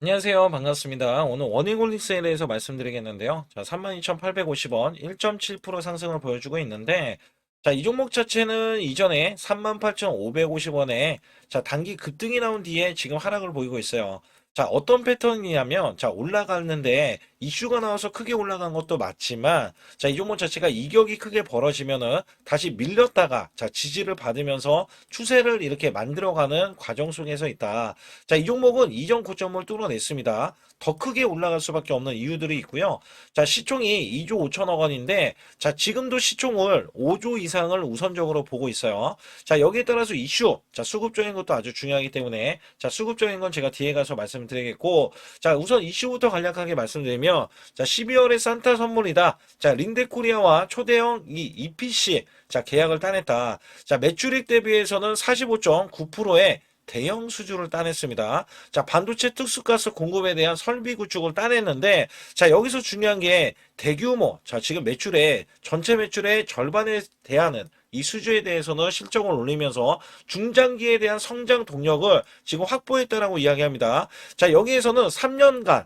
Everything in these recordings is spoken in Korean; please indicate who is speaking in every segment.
Speaker 1: 안녕하세요. 반갑습니다. 오늘 워닝홀릭스에 대해서 말씀드리겠는데요. 자, 32,850원 1.7% 상승을 보여주고 있는데, 자, 이 종목 자체는 이전에 38,550원에 자, 단기 급등이 나온 뒤에 지금 하락을 보이고 있어요. 자, 어떤 패턴이냐면, 자, 올라갔는데 이슈가 나와서 크게 올라간 것도 맞지만, 자, 이 종목 자체가 이격이 크게 벌어지면은 다시 밀렸다가, 자, 지지를 받으면서 추세를 이렇게 만들어가는 과정 속에서 있다. 자, 이 종목은 이전 고점을 뚫어냈습니다. 더 크게 올라갈 수밖에 없는 이유들이 있고요. 자, 시총이 2조 5천억 원인데, 자, 지금도 시총을 5조 이상을 우선적으로 보고 있어요. 자, 여기에 따라서 이슈, 자, 수급적인 것도 아주 중요하기 때문에, 자, 수급적인 건 제가 뒤에 가서 말씀드리겠고, 자, 우선 이슈부터 간략하게 말씀드리면, 자, 12월에 산타 선물이다. 자, 린데코리아와 초대형 이 EPC, 자, 계약을 따냈다. 자, 매출액 대비해서는 45.9%의 대형 수주를 따냈습니다. 자, 반도체 특수가스 공급에 대한 설비 구축을 따냈는데, 자, 여기서 중요한 게 대규모, 자, 지금 매출의, 전체 매출의 절반에 대하는 이 수주에 대해서는 실적을 올리면서 중장기에 대한 성장 동력을 지금 확보했다라고 이야기합니다. 자, 여기에서는 3년간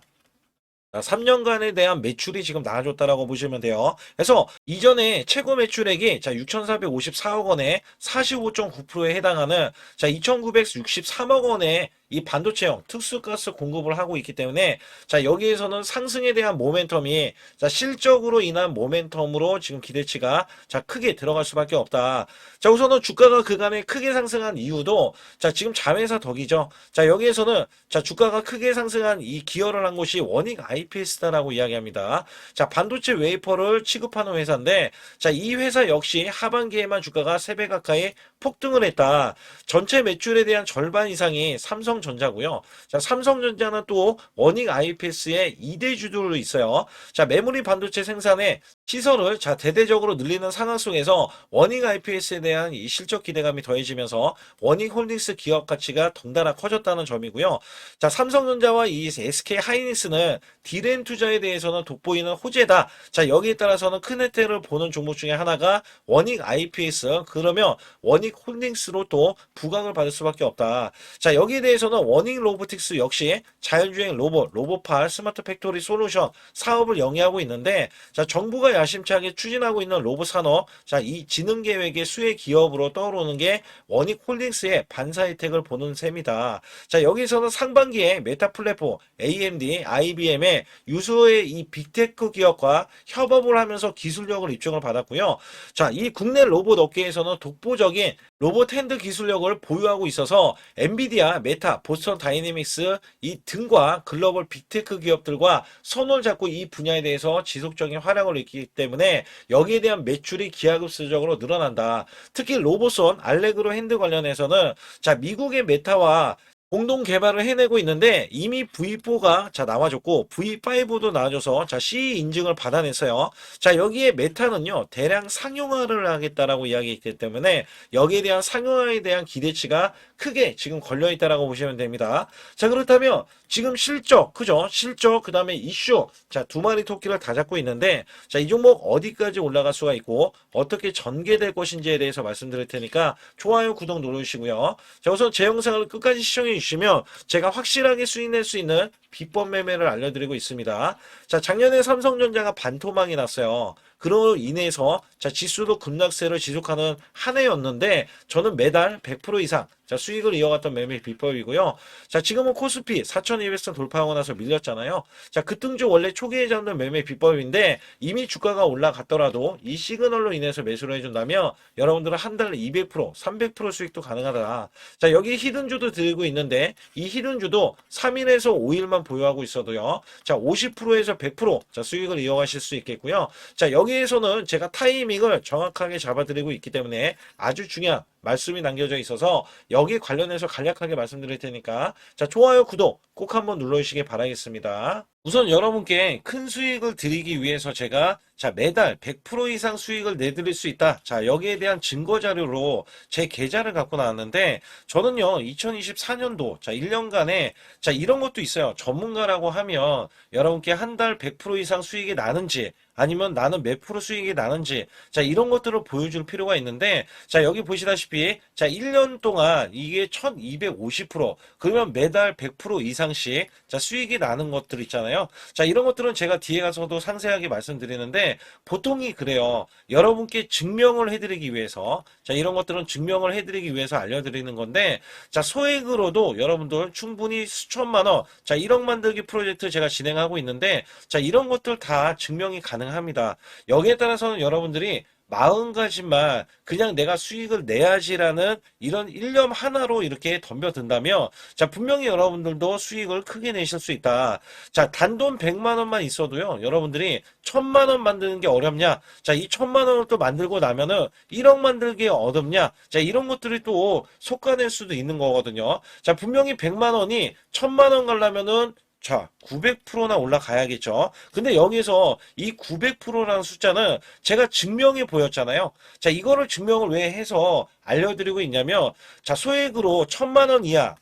Speaker 1: 3년간에 대한 매출이 지금 나아졌다라고 보시면 돼요. 그래서 이전에 최고 매출액이 자 6,454억 원에 45.9%에 해당하는 자 2,963억 원에 이 반도체형 특수가스 공급을 하고 있기 때문에 자 여기에서는 상승에 대한 모멘텀이 자 실적으로 인한 모멘텀으로 지금 기대치가 자 크게 들어갈 수밖에 없다. 자 우선은 주가가 그간에 크게 상승한 이유도 자 지금 자회사 덕이죠. 자 여기에서는 자 주가가 크게 상승한 이 기여를 한 곳이 원익 IPS다라고 이야기합니다. 자 반도체 웨이퍼를 취급하는 회사인데 자 이 회사 역시 하반기에만 주가가 3배 가까이 폭등을 했다. 전체 매출에 대한 절반 이상이 삼성전자고요. 자, 삼성전자는 또 원익 IPS의 2대 주도로 있어요. 자, 메모리 반도체 생산에 시설을 자 대대적으로 늘리는 상황 속에서 원익 IPS에 대한 이 실적 기대감이 더해지면서 원익 홀딩스 기업 가치가 덩달아 커졌다는 점이고요. 자, 삼성전자와 이 SK 하이닉스는 디램 투자에 대해서는 돋보이는 호재다. 자, 여기에 따라서는 큰 혜택을 보는 종목 중에 하나가 원익 IPS. 그러면 원익 홀딩스로 또 부각을 받을 수밖에 없다. 자, 여기에 대해서는 원익 로보틱스 역시 자율주행 로봇, 로봇팔, 스마트 팩토리 솔루션 사업을 영위하고 있는데, 자, 정부가 야심차게 추진하고 있는 로봇 산업, 자, 이 지능 계획의 수혜 기업으로 떠오르는 게 원익 홀딩스의 반사 혜택을 보는 셈이다. 자, 여기서는 상반기에 메타 플랫폼, AMD, IBM의 유수의 이 빅테크 기업과 협업을 하면서 기술력을 입증을 받았고요. 자, 이 국내 로봇 업계에서는 독보적인 로봇 핸드 기술력을 보유하고 있어서 엔비디아, 메타, 보스턴 다이내믹스 이 등과 글로벌 빅테크 기업들과 손을 잡고 이 분야에 대해서 지속적인 활약을 했기 때문에 여기에 대한 매출이 기하급수적으로 늘어난다. 특히 로봇손 알레그로 핸드 관련해서는 자 미국의 메타와 공동 개발을 해내고 있는데 이미 V4가 자 나와줬고 V5도 나와줘서 자 CE 인증을 받아냈어요. 자 여기에 메타는요 대량 상용화를 하겠다라고 이야기했기 때문에 여기에 대한 상용화에 대한 기대치가 크게 지금 걸려 있다라고 보시면 됩니다. 자 그렇다면 지금 실적 그죠? 실적 그다음에 이슈 자 두 마리 토끼를 다 잡고 있는데 자 이 종목 어디까지 올라갈 수가 있고 어떻게 전개될 것인지에 대해서 말씀드릴 테니까 좋아요 구독 눌러주시고요. 자 우선 제 영상을 끝까지 시청해 주시면 제가 확실하게 수익낼 수 있는 비법 매매를 알려드리고 있습니다. 자 작년에 삼성전자가 반토막이 났어요. 그로 인해서 자 지수도 급락세를 지속하는 한 해였는데 저는 매달 100% 이상 자 수익을 이어갔던 매매 비법이고요. 자 지금은 코스피 4200선 돌파하고 나서 밀렸잖아요. 자 급등주 원래 초기에 잡는 매매 비법인데 이미 주가가 올라갔더라도 이 시그널로 인해서 매수를 해준다면 여러분들은 한 달에 200% 300% 수익도 가능하다. 자 여기 히든주도 들고 있는데 이 히든주도 3일에서 5일만 보유하고 있어도요. 자 50%에서 100% 수익을 이어가실 수 있겠고요. 자 여기에서는 제가 타이밍을 정확하게 잡아드리고 있기 때문에 아주 중요한 말씀이 남겨져 있어서 여기 관련해서 간략하게 말씀드릴 테니까 자 좋아요 구독 꼭 한번 눌러주시기 바라겠습니다. 우선 여러분께 큰 수익을 드리기 위해서 제가 자 매달 100% 이상 수익을 내드릴 수 있다. 자 여기에 대한 증거 자료로 제 계좌를 갖고 나왔는데 저는요 2024년도 자 1년간에 자 이런 것도 있어요. 전문가라고 하면 여러분께 한 달 100% 이상 수익이 나는지 아니면 나는 몇 프로 수익이 나는지 자 이런 것들을 보여줄 필요가 있는데 자 여기 보시다시피 보시다시피 자 1년 동안 이게 1250% 그러면 매달 100% 이상씩 자 수익이 나는 것들 있잖아요. 자 이런 것들은 제가 뒤에 가서도 상세하게 말씀드리는데 보통이 그래요. 여러분께 증명을 해드리기 위해서 자 이런 것들은 증명을 해드리기 위해서 알려드리는 건데 자 소액으로도 여러분들 충분히 수천만 원 자 1억 만들기 프로젝트 제가 진행하고 있는데 자 이런 것들 다 증명이 가능합니다. 여기에 따라서는 여러분들이 마음가짐만 그냥 내가 수익을 내야지라는 이런 일념 하나로 이렇게 덤벼든다면 자 분명히 여러분들도 수익을 크게 내실 수 있다. 자 단돈 100만 원만 있어도요 여러분들이 1000만 원 만드는 게 어렵냐, 자 이 1000만 원을 또 만들고 나면은 1억 만들기 어렵냐, 자 이런 것들이 또 속아낼 수도 있는 거거든요. 자 분명히 100만 원이 1000만 원 가려면은 자, 900%나 올라가야겠죠. 근데 여기서 이 900%라는 숫자는 제가 증명해 보였잖아요. 자, 이거를 증명을 왜 해서 알려드리고 있냐면, 자, 소액으로 1000만 원 이하,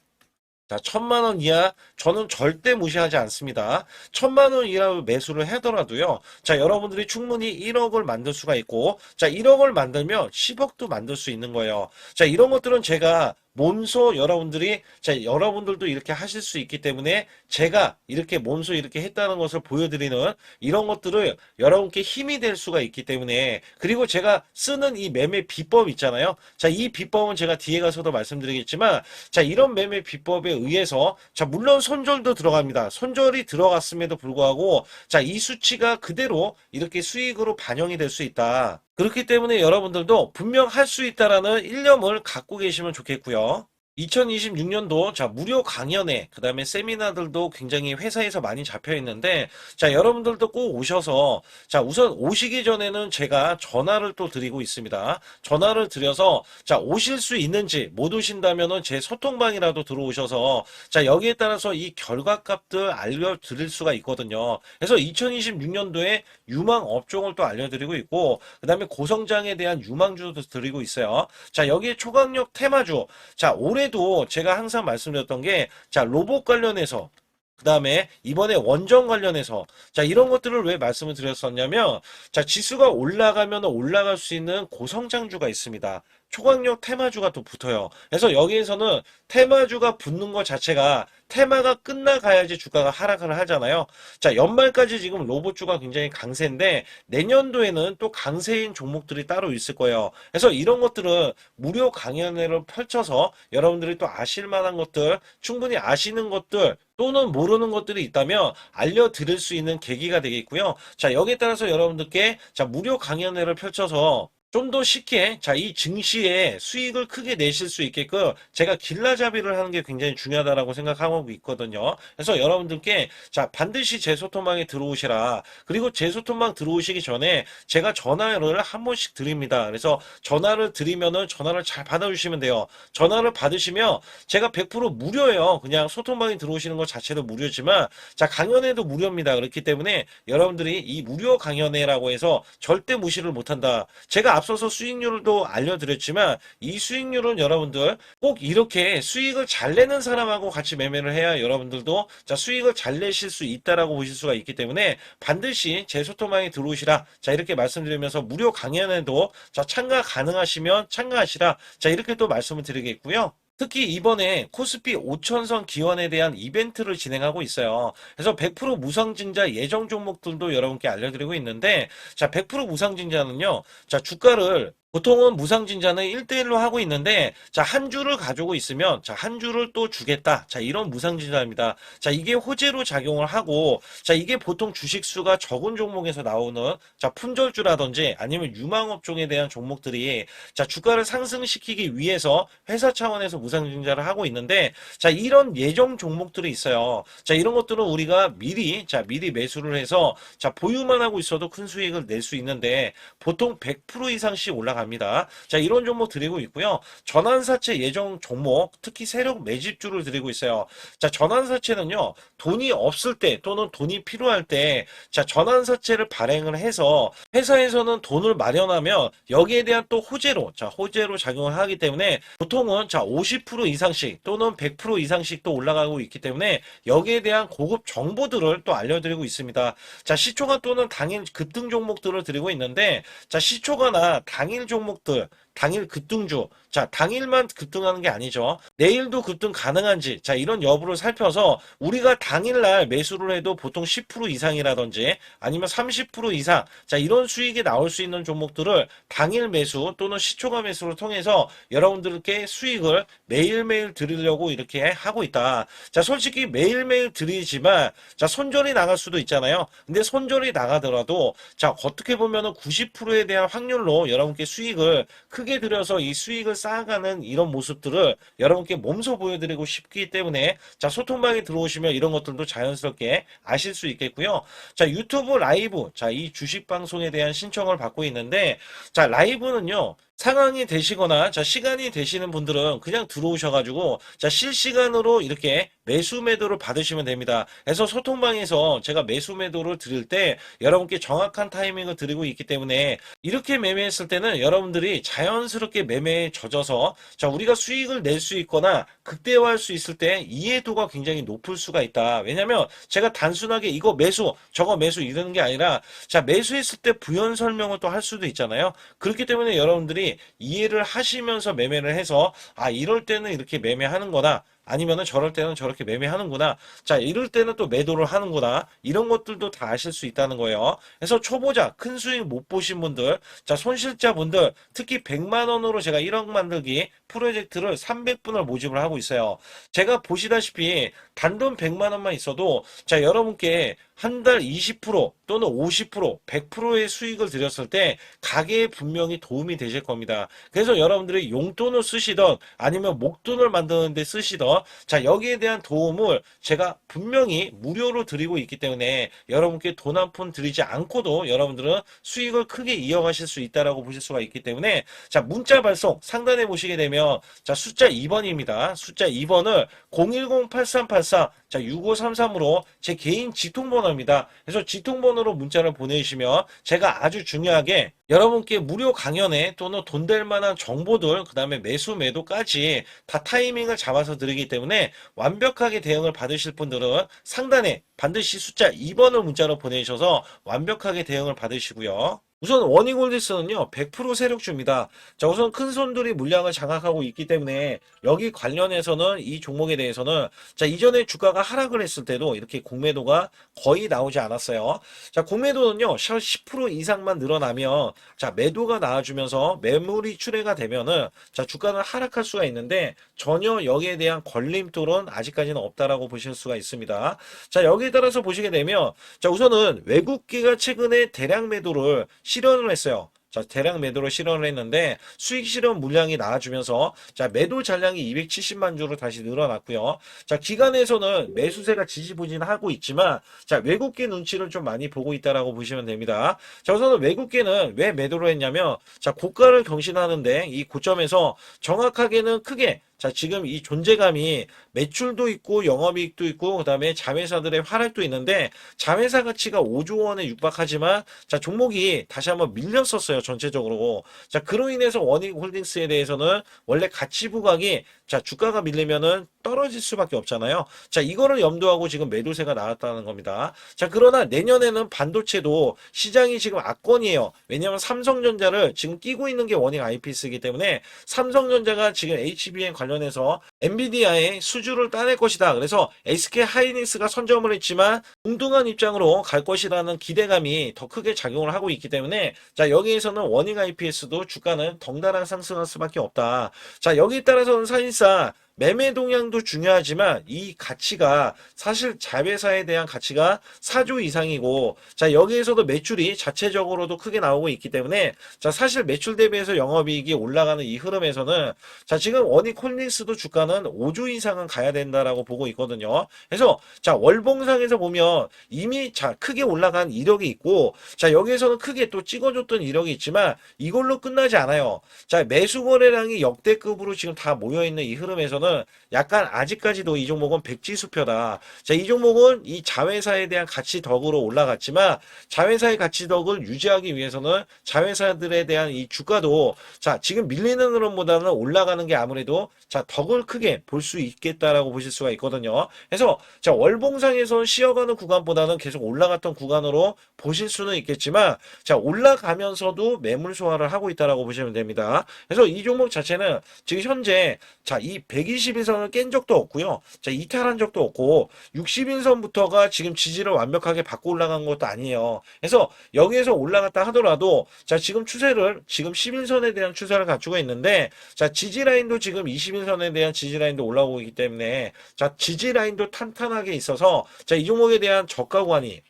Speaker 1: 자, 1000만 원 이하 저는 절대 무시하지 않습니다. 1000만 원 이하 매수를 하더라도요. 자, 여러분들이 충분히 1억을 만들 수가 있고, 자, 1억을 만들면 10억도 만들 수 있는 거예요. 자, 이런 것들은 제가 몸소 여러분들이 자 여러분들도 이렇게 하실 수 있기 때문에 제가 이렇게 몸소 이렇게 했다는 것을 보여드리는 이런 것들을 여러분께 힘이 될 수가 있기 때문에, 그리고 제가 쓰는 이 매매 비법 있잖아요. 자 이 비법은 제가 뒤에 가서도 말씀드리겠지만 자 이런 매매 비법에 의해서 자 물론 손절도 들어갑니다. 손절이 들어갔음에도 불구하고 자 이 수치가 그대로 이렇게 수익으로 반영이 될 수 있다. 그렇기 때문에 여러분들도 분명 할 수 있다라는 일념을 갖고 계시면 좋겠고요. 2026년도 자 무료 강연회 그 다음에 세미나들도 굉장히 회사에서 많이 잡혀 있는데 자 여러분들도 꼭 오셔서 자 우선 오시기 전에는 제가 전화를 또 드리고 있습니다. 전화를 드려서 자 오실 수 있는지, 못 오신다면은 제 소통방이라도 들어오셔서 자 여기에 따라서 이 결과값들 알려드릴 수가 있거든요. 그래서 2026년도에 유망 업종을 또 알려드리고 있고 그 다음에 고성장에 대한 유망주도 드리고 있어요. 자 여기에 초강력 테마주 자 올해도 제가 항상 말씀드렸던 게 자 로봇 관련해서 그 다음에 이번에 원전 관련해서 자 이런 것들을 왜 말씀을 드렸었냐면 자 지수가 올라가면 올라갈 수 있는 고성장주가 있습니다. 초강력 테마주가 또 붙어요. 그래서 여기에서는 테마주가 붙는 것 자체가 테마가 끝나가야지 주가가 하락을 하잖아요. 자 연말까지 지금 로봇주가 굉장히 강세인데 내년도에는 또 강세인 종목들이 따로 있을 거예요. 그래서 이런 것들은 무료 강연회를 펼쳐서 여러분들이 또 아실 만한 것들, 충분히 아시는 것들 또는 모르는 것들이 있다면 알려드릴 수 있는 계기가 되겠고요. 자 여기에 따라서 여러분들께 자 무료 강연회를 펼쳐서 좀 더 쉽게 자 이 증시에 수익을 크게 내실 수 있게끔 제가 길라잡이를 하는 게 굉장히 중요하다라고 생각하고 있거든요. 그래서 여러분들께 자 반드시 제 소통방에 들어오시라. 그리고 제 소통방 들어오시기 전에 제가 전화를 한 번씩 드립니다. 그래서 전화를 드리면은 전화를 잘 받아주시면 돼요. 전화를 받으시면 제가 100% 무료예요. 그냥 소통방에 들어오시는 것 자체도 무료지만 자 강연회도 무료입니다. 그렇기 때문에 여러분들이 이 무료 강연회라고 해서 절대 무시를 못한다. 제가 앞서서 수익률도 알려드렸지만 이 수익률은 여러분들 꼭 이렇게 수익을 잘 내는 사람하고 같이 매매를 해야 여러분들도 자 수익을 잘 내실 수 있다라고 보실 수가 있기 때문에 반드시 제 소통방에 들어오시라. 자 이렇게 말씀드리면서 무료 강연에도 자 참가 가능하시면 참가하시라. 자 이렇게 또 말씀을 드리겠고요. 특히 이번에 코스피 5천선 기원에 대한 이벤트를 진행하고 있어요. 그래서 100% 무상증자 예정 종목들도 여러분께 알려드리고 있는데 자 100% 무상증자는요. 자 주가를 보통은 무상증자는 1대1로 하고 있는데 자 한 주를 가지고 있으면 자 한 주를 또 주겠다. 자 이런 무상증자입니다. 자 이게 호재로 작용을 하고 자 이게 보통 주식수가 적은 종목에서 나오는 자 품절주라든지 아니면 유망업종에 대한 종목들이 자 주가를 상승시키기 위해서 회사 차원에서 무상증자를 하고 있는데 자 이런 예정 종목들이 있어요. 자 이런 것들은 우리가 미리 매수를 해서 자 보유만 하고 있어도 큰 수익을 낼 수 있는데 보통 100% 이상씩 올라갑니다. 자 이런 종목 드리고 있고요. 전환사채 예정 종목 특히 세력 매집주를 드리고 있어요. 자 전환사채는요 돈이 없을 때 또는 돈이 필요할 때 자 전환사채를 발행을 해서 회사에서는 돈을 마련하면 여기에 대한 또 호재로 자 호재로 작용을 하기 때문에 보통은 자 50% 이상씩 또는 100% 이상씩 또 올라가고 있기 때문에 여기에 대한 고급 정보들을 또 알려드리고 있습니다. 자 시초가 또는 당일 급등 종목들을 드리고 있는데 자 시초가나 당일 종목들 당일 급등주, 자, 당일만 급등하는 게 아니죠. 내일도 급등 가능한지, 자, 이런 여부를 살펴서 우리가 당일날 매수를 해도 보통 10% 이상이라든지 아니면 30% 이상, 자, 이런 수익이 나올 수 있는 종목들을 당일 매수 또는 시초가 매수를 통해서 여러분들께 수익을 매일매일 드리려고 이렇게 하고 있다. 자, 솔직히 매일매일 드리지만, 자, 손절이 나갈 수도 있잖아요. 근데 손절이 나가더라도, 자, 어떻게 보면은 90%에 대한 확률로 여러분께 수익을 크게 들여서 이 수익을 쌓아가는 이런 모습들을 여러분께 몸소 보여드리고 싶기 때문에, 자, 소통방에 들어오시면 이런 것들도 자연스럽게 아실 수 있겠고요. 자, 유튜브 라이브, 자, 이 주식 방송에 대한 신청을 받고 있는데, 자, 라이브는요, 상황이 되시거나 자 시간이 되시는 분들은 그냥 들어오셔가지고 자 실시간으로 이렇게 매수 매도를 받으시면 됩니다. 그래서 소통방에서 제가 매수 매도를 드릴 때 여러분께 정확한 타이밍을 드리고 있기 때문에 이렇게 매매했을 때는 여러분들이 자연스럽게 매매에 젖어서 자 우리가 수익을 낼 수 있거나 극대화할 수 있을 때 이해도가 굉장히 높을 수가 있다. 왜냐면 제가 단순하게 이거 매수 저거 매수 이러는 게 아니라 자 매수했을 때 부연 설명을 또 할 수도 있잖아요. 그렇기 때문에 여러분들이 이해를 하시면서 매매를 해서 아 이럴 때는 이렇게 매매하는 거다. 아니면은 저럴 때는 저렇게 매매하는구나. 자, 이럴 때는 또 매도를 하는구나. 이런 것들도 다 아실 수 있다는 거예요. 그래서 초보자, 큰 수익 못 보신 분들, 자, 손실자분들, 특히 100만 원으로 제가 1억 만들기 프로젝트를 300분을 모집을 하고 있어요. 제가 보시다시피 단돈 100만 원만 있어도 자, 여러분께 한 달 20% 또는 50%, 100%의 수익을 드렸을 때 가게에 분명히 도움이 되실 겁니다. 그래서 여러분들이 용돈을 쓰시던 아니면 목돈을 만드는 데 쓰시던 자 여기에 대한 도움을 제가 분명히 무료로 드리고 있기 때문에 여러분께 돈 한 푼 드리지 않고도 여러분들은 수익을 크게 이어가실 수 있다라고 보실 수가 있기 때문에 자 문자 발송 상단에 보시게 되면 자 숫자 2번입니다. 숫자 2번을 010-8384 자 6533으로 제 개인 직통번호입니다. 그래서 직통번호로 문자를 보내주시면 제가 아주 중요하게 여러분께 무료 강연에 또는 돈 될 만한 정보들 그 다음에 매수 매도까지 다 타이밍을 잡아서 드리기 때문에 완벽하게 대응을 받으실 분들은 상단에 반드시 숫자 2번을 문자로 보내주셔서 완벽하게 대응을 받으시고요. 우선 워닝홀디스는요 100% 세력주입니다. 자 우선 큰 손들이 물량을 장악하고 있기 때문에 여기 관련해서는 이 종목에 대해서는 자 이전에 주가가 하락을 했을 때도 이렇게 공매도가 거의 나오지 않았어요. 자 공매도는요 10% 이상만 늘어나면 자 매도가 나와주면서 매물이 출회가 되면은 자 주가는 하락할 수가 있는데 전혀 여기에 대한 걸림돌은 아직까지는 없다라고 보실 수가 있습니다. 자 여기에 따라서 보시게 되면 자 우선은 외국기가 최근에 대량 매도를 실현을 했어요. 자, 대량 매도로 실현을 했는데 수익 실현 물량이 나와주면서 자, 매도 잔량이 270만 주로 다시 늘어났고요. 자, 기관에서는 매수세가 지지부진하고 있지만 자, 외국계 눈치를 좀 많이 보고 있다라고 보시면 됩니다. 자, 우선은 외국계는 왜 매도를 했냐면 자, 고가를 경신하는데 이 고점에서 정확하게는 크게 자, 지금 이 존재감이 매출도 있고 영업이익도 있고 그다음에 자회사들의 활약도 있는데 자회사 가치가 5조 원에 육박하지만 자, 종목이 다시 한번 밀렸었어요, 전체적으로. 자, 그로 인해서 원익홀딩스에 대해서는 원래 가치 부각이 자, 주가가 밀리면은 떨어질 수밖에 없잖아요. 자, 이거를 염두하고 지금 매도세가 나왔다는 겁니다. 자, 그러나 내년에는 반도체도 시장이 지금 악권이에요. 왜냐하면 삼성전자를 지금 끼고 있는 게 원익 IPS이기 때문에 삼성전자가 지금 HBM 관련해서 엔비디아의 수주를 따낼 것이다. 그래서 SK 하이닉스가 선점을 했지만 웅뚱한 입장으로 갈 것이라는 기대감이 더 크게 작용을 하고 있기 때문에 자, 여기에서는 원익 IPS도 주가는 덩달아 상승할 수밖에 없다. 자, 여기에 따라서는 사실상 매매 동향도 중요하지만 이 가치가 사실 자회사에 대한 가치가 4조 이상이고 자 여기에서도 매출이 자체적으로도 크게 나오고 있기 때문에 자 사실 매출 대비해서 영업이익이 올라가는 이 흐름에서는 자 지금 원익홀딩스도 주가는 5조 이상은 가야 된다라고 보고 있거든요. 그래서 자 월봉상에서 보면 이미 자 크게 올라간 이력이 있고 자 여기에서는 크게 또 찍어줬던 이력이 있지만 이걸로 끝나지 않아요. 자 매수 거래량이 역대급으로 지금 다 모여있는 이 흐름에서는 보면은 약간 아직까지도 이 종목은 백지수표다. 자, 이 종목은 이 자회사에 대한 가치 덕으로 올라갔지만 자회사의 가치 덕을 유지하기 위해서는 자회사들에 대한 이 주가도 자, 지금 밀리는 흐름보다는 올라가는 게 아무래도 자, 덕을 크게 볼 수 있겠다라고 보실 수가 있거든요. 그래서 자, 월봉상에서 쉬어가는 구간보다는 계속 올라갔던 구간으로 보실 수는 있겠지만 자, 올라가면서도 매물 소화를 하고 있다라고 보시면 됩니다. 그래서 이 종목 자체는 지금 현재 자, 이 121선을 깬 적도 없고요. 자, 이탈한 적도 없고 60일선부터가 지금 지지를 완벽하게 받고 올라간 것도 아니에요. 그래서 여기에서 올라갔다 하더라도 자, 지금 추세를 지금 11선에 대한 추세를 갖추고 있는데 자, 지지 라인도 지금 21선에 대한 지지 라인도 올라오고 있기 때문에 자, 지지 라인도 탄탄하게 있어서 자, 이 종목에 대한 저가권이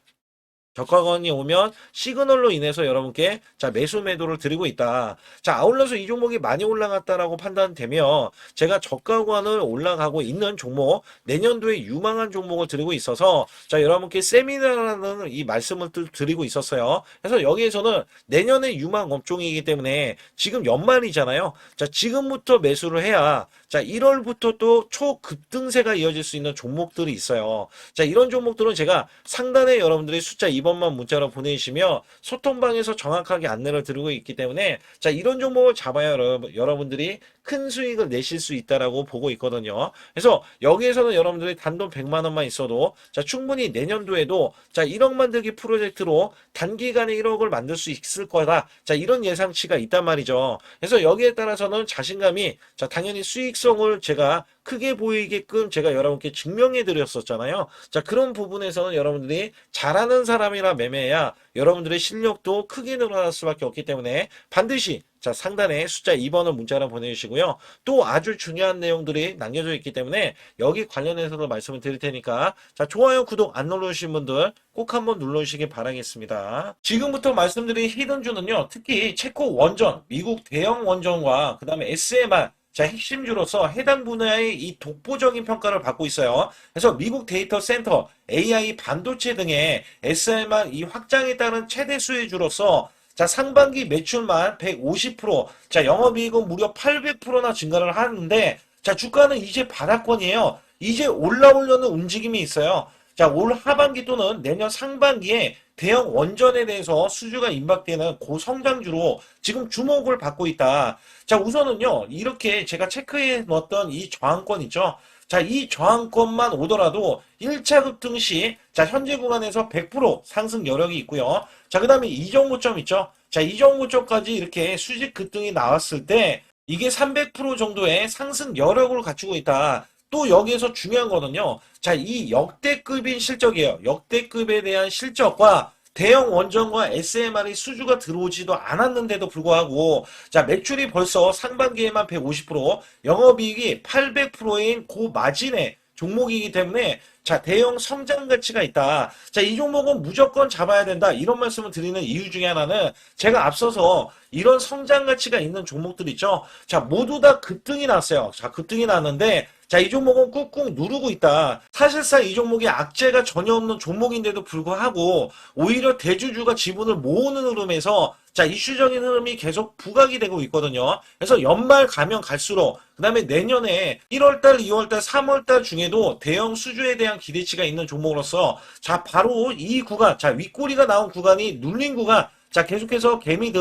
Speaker 1: 오면 시그널로 인해서 여러분께 자, 매수 매도를 드리고 있다. 자, 아울러서 이 종목이 많이 올라갔다라고 판단되면 제가 저가권을 올라가고 있는 종목, 내년도에 유망한 종목을 드리고 있어서 자, 여러분께 세미나라는 이 말씀을 드리고 있었어요. 그래서 여기에서는 내년에 유망 업종이기 때문에 지금 연말이잖아요. 자, 지금부터 매수를 해야 자, 1월부터 또 초급등세가 이어질 수 있는 종목들이 있어요. 자, 이런 종목들은 제가 상단에 여러분들이 숫자 2번만 문자로 보내주시면 소통방에서 정확하게 안내를 드리고 있기 때문에 자, 이런 종목을 잡아야 여러분들이 큰 수익을 내실 수 있다라고 보고 있거든요. 그래서 여기에서는 여러분들이 단돈 100만 원만 있어도 자, 충분히 내년도에도 자, 1억 만들기 프로젝트로 단기간에 1억을 만들 수 있을 거다. 자, 이런 예상치가 있단 말이죠. 그래서 여기에 따라서는 자신감이 자, 당연히 수익성을 제가 크게 보이게끔 제가 여러분께 증명해 드렸었잖아요. 자, 그런 부분에서는 여러분들이 잘하는 사람이라 매매해야 여러분들의 실력도 크게 늘어날 수밖에 없기 때문에 반드시 자, 상단에 숫자 2번을 문자로 보내주시고요. 또 아주 중요한 내용들이 남겨져 있기 때문에 여기 관련해서도 말씀을 드릴 테니까 자, 좋아요, 구독 안 눌러주신 분들 꼭 한번 눌러주시기 바라겠습니다. 지금부터 말씀드린 히든주는요. 특히 체코 원전, 미국 대형 원전과 그 다음에 SMR 자, 핵심주로서 해당 분야의 이 독보적인 평가를 받고 있어요. 그래서 미국 데이터 센터, AI 반도체 등의 SMR 이 확장에 따른 최대 수혜주로서 자, 상반기 매출만 150%, 자, 영업이익은 무려 800%나 증가를 하는데 자, 주가는 이제 바닥권이에요. 이제 올라오려는 움직임이 있어요. 자, 올 하반기 또는 내년 상반기에 대형 원전에 대해서 수주가 임박되는 고성장주로 지금 주목을 받고 있다. 자, 우선은요, 이렇게 제가 체크해 놓았던 이 저항권 있죠. 자, 이 저항권만 오더라도 1차 급등 시, 자, 현재 구간에서 100% 상승 여력이 있고요. 자, 그 다음에 이정고점 있죠. 자, 이정고점까지 이렇게 수직 급등이 나왔을 때, 이게 300% 정도의 상승 여력을 갖추고 있다. 또 여기에서 중요한 거는요. 자, 이 역대급인 실적이에요. 역대급에 대한 실적과 대형 원전과 SMR이 수주가 들어오지도 않았는데도 불구하고 자, 매출이 벌써 상반기에만 150%, 영업이익이 800%인 고마진의 종목이기 때문에 자, 대형 성장 가치가 있다. 자, 이 종목은 무조건 잡아야 된다. 이런 말씀을 드리는 이유 중에 하나는 제가 앞서서 이런 성장 가치가 있는 종목들 있죠. 자, 모두 다 급등이 났어요. 자, 급등이 났는데 자, 이 종목은 꾹꾹 누르고 있다. 사실상 이 종목이 악재가 전혀 없는 종목인데도 불구하고 오히려 대주주가 지분을 모으는 흐름에서 자, 이슈적인 흐름이 계속 부각이 되고 있거든요. 그래서 연말 가면 갈수록 그 다음에 내년에 1월달, 2월달, 3월달 중에도 대형 수주에 대한 기대치가 있는 종목으로서 자, 바로 이 구간, 자, 윗꼬리가 나온 구간이 눌린 구간, 자, 계속해서 개미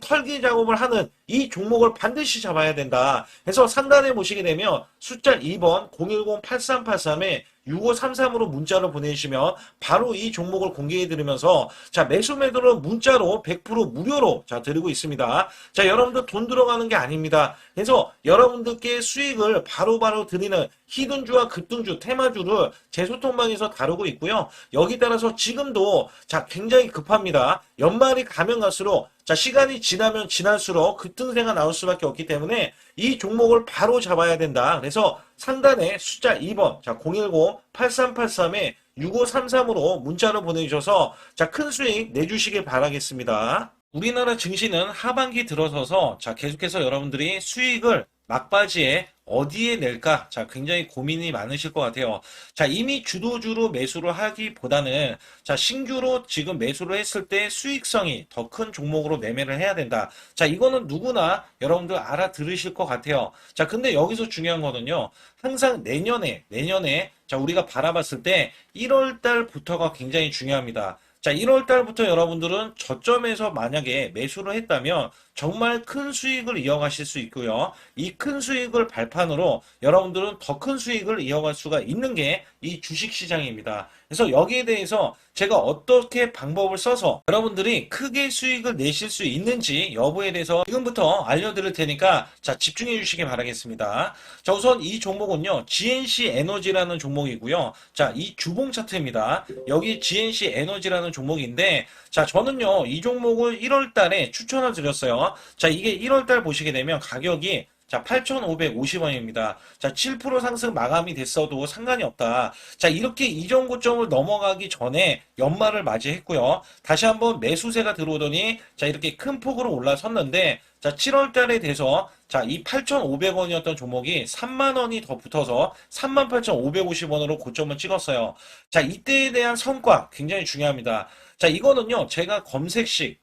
Speaker 1: 털기 작업을 하는 이 종목을 반드시 잡아야 된다. 그래서 상단에 보시게 되면 숫자 2번 010-8383에 6533으로 문자를 보내주시면 바로 이 종목을 공개해드리면서 자, 매수 매도를 문자로 100% 무료로 자, 드리고 있습니다. 자, 여러분들 돈 들어가는 게 아닙니다. 그래서 여러분들께 수익을 바로바로 드리는 히든주와 급등주, 테마주를 제 소통방에서 다루고 있고요. 여기 따라서 지금도 자, 굉장히 급합니다. 연말이 가면 갈수록 자, 시간이 지나면 지날수록 급등세가 나올 수밖에 없기 때문에 이 종목을 바로 잡아야 된다. 그래서 상단에 숫자 2번, 자, 010-8383에 6533으로 문자로 보내주셔서 자, 큰 수익 내주시길 바라겠습니다. 우리나라 증시는 하반기 들어서서 자, 계속해서 여러분들이 수익을 막바지에 어디에 낼까? 자, 굉장히 고민이 많으실 것 같아요. 자, 이미 주도주로 매수를 하기보다는 자, 신규로 지금 매수를 했을 때 수익성이 더 큰 종목으로 매매를 해야 된다. 자, 이거는 누구나 여러분들 알아들으실 것 같아요. 자, 근데 여기서 중요한 거는요. 항상 내년에 자, 우리가 바라봤을 때 1월 달부터가 굉장히 중요합니다. 자, 1월 달부터 여러분들은 저점에서 만약에 매수를 했다면 정말 큰 수익을 이어가실 수 있고요. 이 큰 수익을 발판으로 여러분들은 더 큰 수익을 이어갈 수가 있는 게 이 주식 시장입니다. 그래서 여기에 대해서 제가 어떻게 방법을 써서 여러분들이 크게 수익을 내실 수 있는지 여부에 대해서 지금부터 알려드릴 테니까 자, 집중해 주시기 바라겠습니다. 자, 우선 이 종목은요, GNC 에너지라는 종목이고요. 자, 이 주봉 차트입니다. 여기 GNC 에너지라는 종목인데, 자, 저는요, 이 종목을 1월 달에 추천을 드렸어요. 자, 이게 1월 달 보시게 되면 가격이 자, 8,550원입니다. 자, 7% 상승 마감이 됐어도 상관이 없다. 자, 이렇게 이전 고점을 넘어가기 전에 연말을 맞이했고요. 다시 한번 매수세가 들어오더니 자, 이렇게 큰 폭으로 올라섰는데 자, 7월 달에 돼서 자, 이 8,500원이었던 종목이 3만 원이 더 붙어서 38,550원으로 고점을 찍었어요. 자, 이때에 대한 성과 굉장히 중요합니다. 자, 이거는요, 제가 검색식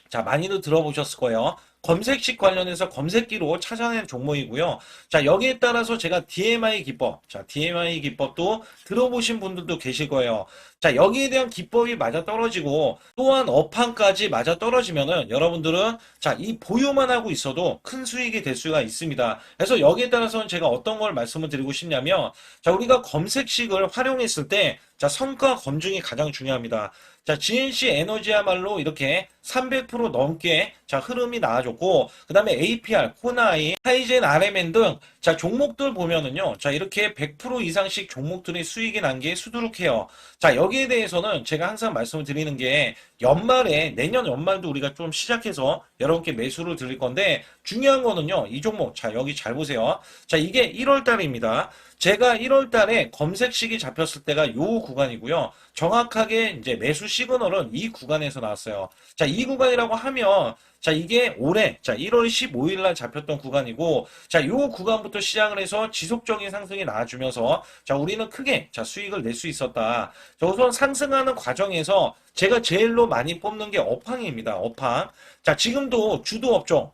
Speaker 1: 자, 많이들 들어보셨을 거예요. 검색식 관련해서 검색기로 찾아낸 종목이고요. 자, 여기에 따라서 제가 DMI 기법, 자, DMI 기법도 들어보신 분들도 계실 거예요. 자, 여기에 대한 기법이 맞아 떨어지고 또한 업황까지 맞아 떨어지면은 여러분들은 자, 이 보유만 하고 있어도 큰 수익이 될 수가 있습니다. 그래서 여기에 따라서는 제가 어떤 걸 말씀을 드리고 싶냐면 자, 우리가 검색식을 활용했을 때 자, 성과 검증이 가장 중요합니다. 자, GNC 에너지야말로 이렇게 300% 넘게 자, 흐름이 나와줬고, 그 다음에 APR, 코나이, 하이젠, RMN 등 자, 종목들 보면은요. 자, 이렇게 100% 이상씩 종목들이 수익이 난 게 수두룩해요. 자, 여기에 대해서는 제가 항상 말씀을 드리는 게 연말에 내년 연말도 우리가 좀 시작해서 여러분께 매수를 드릴 건데 중요한 거는요. 이 종목 자, 여기 잘 보세요. 자, 이게 1월 달입니다. 제가 1월 달에 검색식이 잡혔을 때가 요 구간이고요. 정확하게 이제 매수 시그널은 이 구간에서 나왔어요. 자, 이 구간이라고 하면 자, 이게 올해 자, 1월 15일 날 잡혔던 구간이고 자, 요 구간부터 시작을 해서 지속적인 상승이 나와주면서 자, 우리는 크게 자, 수익을 낼 수 있었다. 자, 우선 상승하는 과정에서 제가 제일로 많이 뽑는 게 업황입니다. 업황. 자, 지금도 주도 업종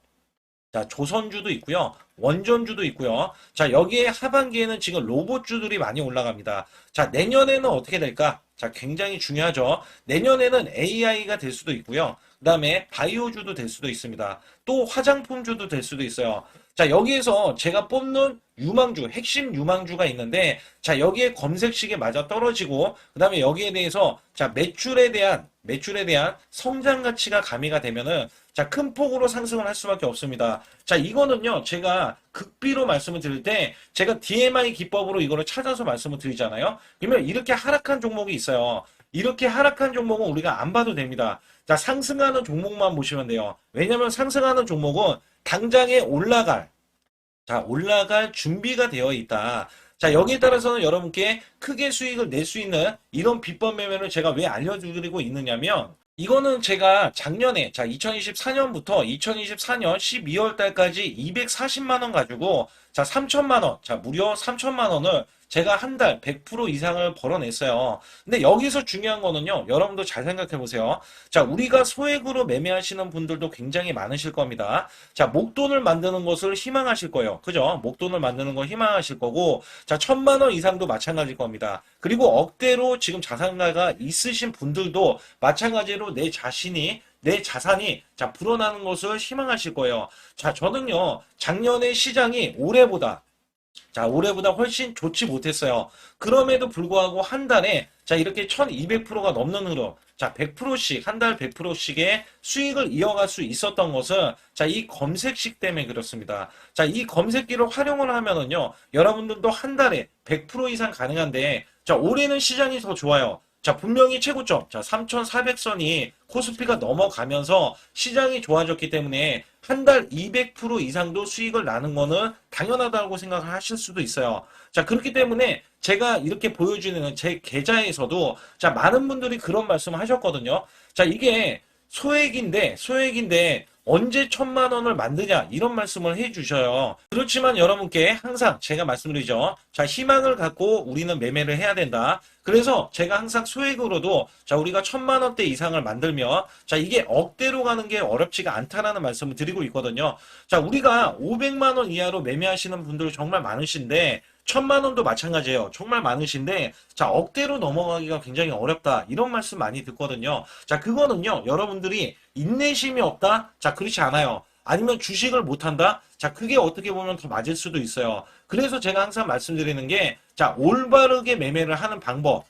Speaker 1: 자, 조선주도 있고요. 원전주도 있고요. 자, 여기에 하반기에는 지금 로봇주들이 많이 올라갑니다. 자, 내년에는 어떻게 될까? 자, 굉장히 중요하죠. 내년에는 AI가 될 수도 있고요. 그 다음에 바이오주도 될 수도 있습니다. 또 화장품주도 될 수도 있어요. 자, 여기에서 제가 뽑는 유망주, 핵심 유망주가 있는데, 자, 여기에 검색식에 맞아 떨어지고, 그 다음에 여기에 대해서, 자, 매출에 대한 성장 가치가 가미가 되면은, 자, 큰 폭으로 상승을 할 수밖에 없습니다. 자, 이거는요, 제가 극비로 말씀을 드릴 때, 제가 DMI 기법으로 이거를 찾아서 말씀을 드리잖아요. 그러면 이렇게 하락한 종목이 있어요. 이렇게 하락한 종목은 우리가 안 봐도 됩니다. 자, 상승하는 종목만 보시면 돼요. 왜냐면 상승하는 종목은 당장에 올라갈 준비가 되어 있다. 자, 여기에 따라서는 여러분께 크게 수익을 낼 수 있는 이런 비법 매매를 제가 왜 알려드리고 있느냐면, 이거는 제가 작년에, 자, 2024년부터 2024년 12월 달까지 240만 원 가지고, 자, 3천만 원, 자, 무려 3천만 원을 제가 한 달 100% 이상을 벌어냈어요. 근데 여기서 중요한 거는요, 여러분도 잘 생각해 보세요. 자, 우리가 소액으로 매매하시는 분들도 굉장히 많으실 겁니다. 자, 목돈을 만드는 것을 희망하실 거예요. 그죠? 목돈을 만드는 걸 희망하실 거고, 자, 1,000만 원 이상도 마찬가지일 겁니다. 그리고 억대로 지금 자산가가 있으신 분들도 마찬가지로 내 자산이 자 불어나는 것을 희망하실 거예요. 자, 저는요 작년에 시장이 올해보다 훨씬 좋지 못했어요. 그럼에도 불구하고 한 달에 자 이렇게 1200%가 넘는 흐름, 자 100%씩 한 달 100%씩의 수익을 이어갈 수 있었던 것은 자 이 검색식 때문에 그렇습니다. 자, 이 검색기를 활용을 하면은요 여러분들도 한 달에 100% 이상 가능한데 자 올해는 시장이 더 좋아요. 자, 분명히 최고점, 자, 3,400선이 코스피가 넘어가면서 시장이 좋아졌기 때문에 한 달 200% 이상도 수익을 나는 거는 당연하다고 생각을 하실 수도 있어요. 자, 그렇기 때문에 제가 이렇게 보여주는 제 계좌에서도 자, 많은 분들이 그런 말씀을 하셨거든요. 자, 이게 소액인데 언제 1,000만 원을 만드냐 이런 말씀을 해주셔요. 그렇지만 여러분께 항상 제가 말씀드리죠. 자, 희망을 갖고 우리는 매매를 해야 된다. 그래서 제가 항상 소액으로도 자, 우리가 1,000만 원대 이상을 만들면 자, 이게 억대로 가는 게 어렵지가 않다라는 말씀을 드리고 있거든요. 자, 우리가 500만 원 이하로 매매하시는 분들 정말 많으신데 1,000만 원도 마찬가지예요. 정말 많으신데 자, 억대로 넘어가기가 굉장히 어렵다. 이런 말씀 많이 듣거든요. 자, 그거는요. 여러분들이 인내심이 없다? 자, 그렇지 않아요. 아니면 주식을 못한다? 자, 그게 어떻게 보면 더 맞을 수도 있어요. 그래서 제가 항상 말씀드리는 게 자, 올바르게 매매를 하는 방법.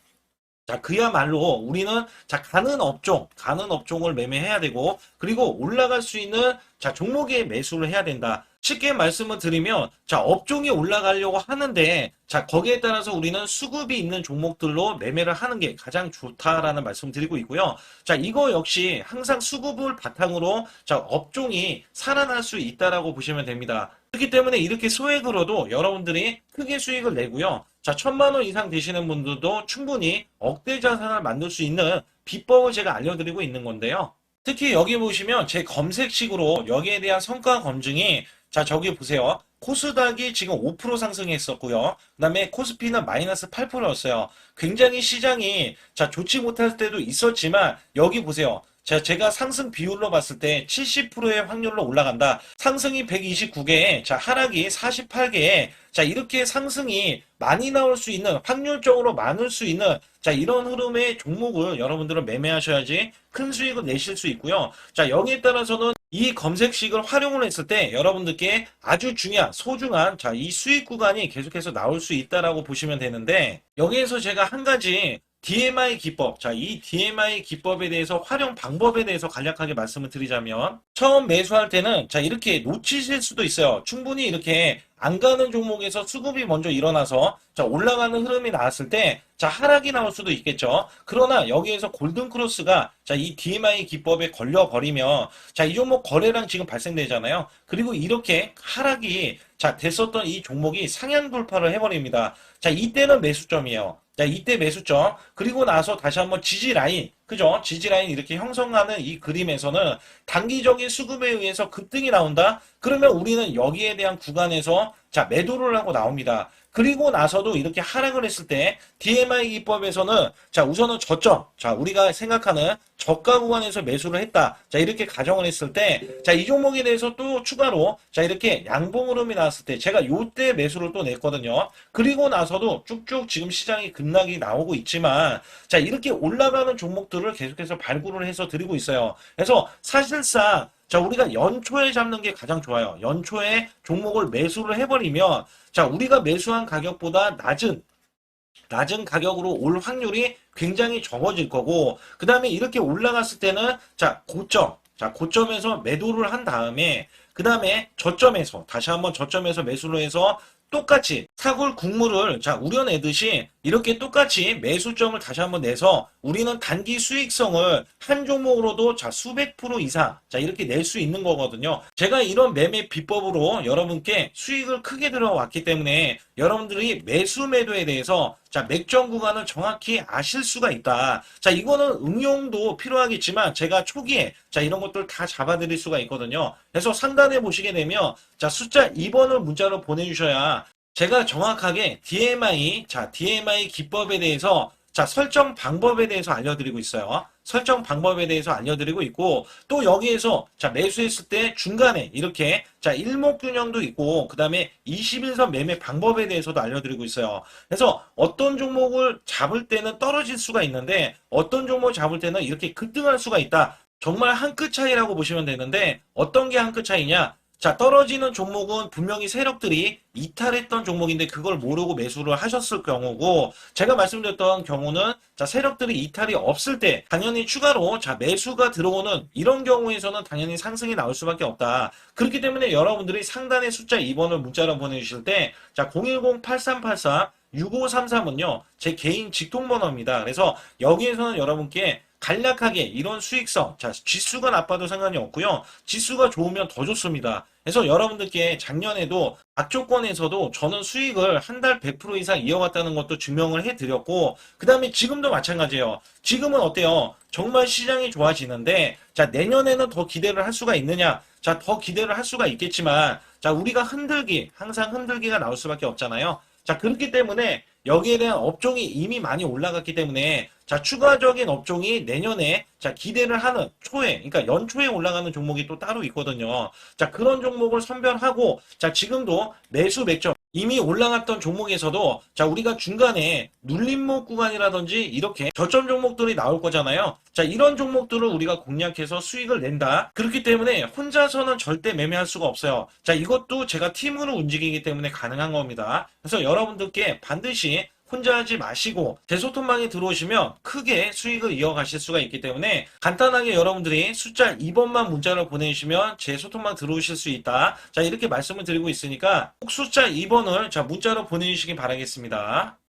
Speaker 1: 자, 그야말로 우리는 자, 가는 업종을 매매해야 되고, 그리고 올라갈 수 있는 자, 종목에 매수를 해야 된다. 쉽게 말씀을 드리면, 자, 업종이 올라가려고 하는데, 자, 거기에 따라서 우리는 수급이 있는 종목들로 매매를 하는 게 가장 좋다라는 말씀 드리고 있고요. 자, 이거 역시 항상 수급을 바탕으로 자, 업종이 살아날 수 있다라고 보시면 됩니다. 그렇기 때문에 이렇게 소액으로도 여러분들이 크게 수익을 내고요. 자, 1,000만 원 이상 되시는 분들도 충분히 억대 자산을 만들 수 있는 비법을 제가 알려드리고 있는 건데요. 특히 여기 보시면 제 검색식으로 여기에 대한 성과 검증이 자, 저기 보세요. 코스닥이 지금 5% 상승했었고요. 그 다음에 코스피는 마이너스 8%였어요. 굉장히 시장이 자, 좋지 못할 때도 있었지만 여기 보세요. 자, 제가 상승 비율로 봤을 때 70%의 확률로 올라간다. 상승이 129개에, 자, 하락이 48개에, 자, 이렇게 상승이 많이 나올 수 있는, 확률적으로 많을 수 있는, 자, 이런 흐름의 종목을 여러분들은 매매하셔야지 큰 수익을 내실 수 있고요. 자, 여기에 따라서는 이 검색식을 활용을 했을 때 여러분들께 아주 중요한, 소중한, 자, 이 수익 구간이 계속해서 나올 수 있다라고 보시면 되는데, 여기에서 제가 한 가지 DMI 기법. 자, 이 DMI 기법에 대해서 활용 방법에 대해서 간략하게 말씀을 드리자면 처음 매수할 때는 자, 이렇게 놓치실 수도 있어요. 충분히 이렇게 안 가는 종목에서 수급이 먼저 일어나서 자, 올라가는 흐름이 나왔을 때 자, 하락이 나올 수도 있겠죠. 그러나 여기에서 골든 크로스가 자, 이 DMI 기법에 걸려 버리면 자, 이 종목 거래량 지금 발생되잖아요. 그리고 이렇게 하락이 자, 됐었던 이 종목이 상향 돌파를 해버립니다. 자, 이때는 매수점이에요. 자, 이때 매수점. 그리고 나서 다시 한번 지지 라인. 그죠? 지지 라인 이렇게 형성하는 이 그림에서는 단기적인 수급에 의해서 급등이 나온다? 그러면 우리는 여기에 대한 구간에서 자, 매도를 하고 나옵니다. 그리고 나서도 이렇게 하락을 했을 때 DMI 기법에서는 자, 우선은 저점. 자, 우리가 생각하는 저가 구간에서 매수를 했다. 자, 이렇게 가정을 했을 때 자, 이 종목에 대해서 또 추가로 자, 이렇게 양봉 흐름이 나왔을 때 제가 요때 매수를 또 냈거든요. 그리고 나서도 쭉쭉 지금 시장이 급락이 나오고 있지만 자, 이렇게 올라가는 종목들을 계속해서 발굴을 해서 드리고 있어요. 그래서 사실상 자, 우리가 연초에 잡는 게 가장 좋아요. 연초에 종목을 매수를 해버리면 자, 우리가 매수한 가격보다 낮은 가격으로 올 확률이 굉장히 적어질 거고, 그 다음에 이렇게 올라갔을 때는 자, 고점에서 매도를 한 다음에 그 다음에 저점에서 다시 한번 저점에서 매수를 해서 똑같이 사골 국물을 자, 우려내듯이 이렇게 똑같이 매수점을 다시 한번 내서 우리는 단기 수익성을 한 종목으로도 자, 수백 프로 이상 자, 이렇게 낼 수 있는 거거든요. 제가 이런 매매 비법으로 여러분께 수익을 크게 들어왔기 때문에 여러분들이 매수 매도에 대해서 자, 맥점 구간을 정확히 아실 수가 있다. 자, 이거는 응용도 필요하겠지만 제가 초기에 자, 이런 것들 다 잡아드릴 수가 있거든요. 그래서 상단에 보시게 되면 자, 숫자 2번을 문자로 보내주셔야 제가 정확하게 DMI 기법에 대해서 자, 설정 방법에 대해서 알려드리고 있어요. 설정 방법에 대해서 알려드리고 있고, 또 여기에서 자, 매수했을 때 중간에 이렇게 자, 일목균형도 있고, 그 다음에 21선 매매 방법에 대해서도 알려드리고 있어요. 그래서 어떤 종목을 잡을 때는 떨어질 수가 있는데 어떤 종목을 잡을 때는 이렇게 급등할 수가 있다. 정말 한 끗 차이라고 보시면 되는데 어떤 게 한 끗 차이냐? 자, 떨어지는 종목은 분명히 세력들이 이탈했던 종목인데 그걸 모르고 매수를 하셨을 경우고, 제가 말씀드렸던 경우는 자, 세력들이 이탈이 없을 때 당연히 추가로 자, 매수가 들어오는 이런 경우에서는 당연히 상승이 나올 수밖에 없다. 그렇기 때문에 여러분들이 상단에 숫자 2번을 문자로 보내주실 때 자, 010-8384-6533은요 제 개인 직통번호입니다. 그래서 여기에서는 여러분께 간략하게 이런 수익성, 자, 지수가 나빠도 상관이 없고요. 지수가 좋으면 더 좋습니다. 그래서 여러분들께 작년에도 악조건에서도 저는 수익을 한 달 100% 이상 이어갔다는 것도 증명을 해드렸고, 그 다음에 지금도 마찬가지예요. 지금은 어때요? 정말 시장이 좋아지는데 자, 내년에는 더 기대를 할 수가 있느냐? 자, 더 기대를 할 수가 있겠지만, 자, 우리가 흔들기, 항상 흔들기가 나올 수밖에 없잖아요. 자, 그렇기 때문에 여기에 대한 업종이 이미 많이 올라갔기 때문에 자, 추가적인 업종이 내년에 자, 기대를 하는 초에, 그러니까 연초에 올라가는 종목이 또 따로 있거든요. 자, 그런 종목을 선별하고 자, 지금도 매수 맥점 이미 올라갔던 종목에서도 자, 우리가 중간에 눌림목 구간이라든지 이렇게 저점 종목들이 나올 거잖아요. 자, 이런 종목들을 우리가 공략해서 수익을 낸다. 그렇기 때문에 혼자서는 절대 매매할 수가 없어요. 자, 이것도 제가 팀으로 움직이기 때문에 가능한 겁니다. 그래서 여러분들께 반드시 혼자 하지 마시고 제 소통방에 들어오시면 크게 수익을 이어가실 수가 있기 때문에 간단하게 여러분들이 숫자 2번만 문자를 보내주시면 제 소통방 들어오실 수 있다. 자, 이렇게 말씀을 드리고 있으니까 꼭 숫자 2번을 자, 문자로 보내주시기 바라겠습니다.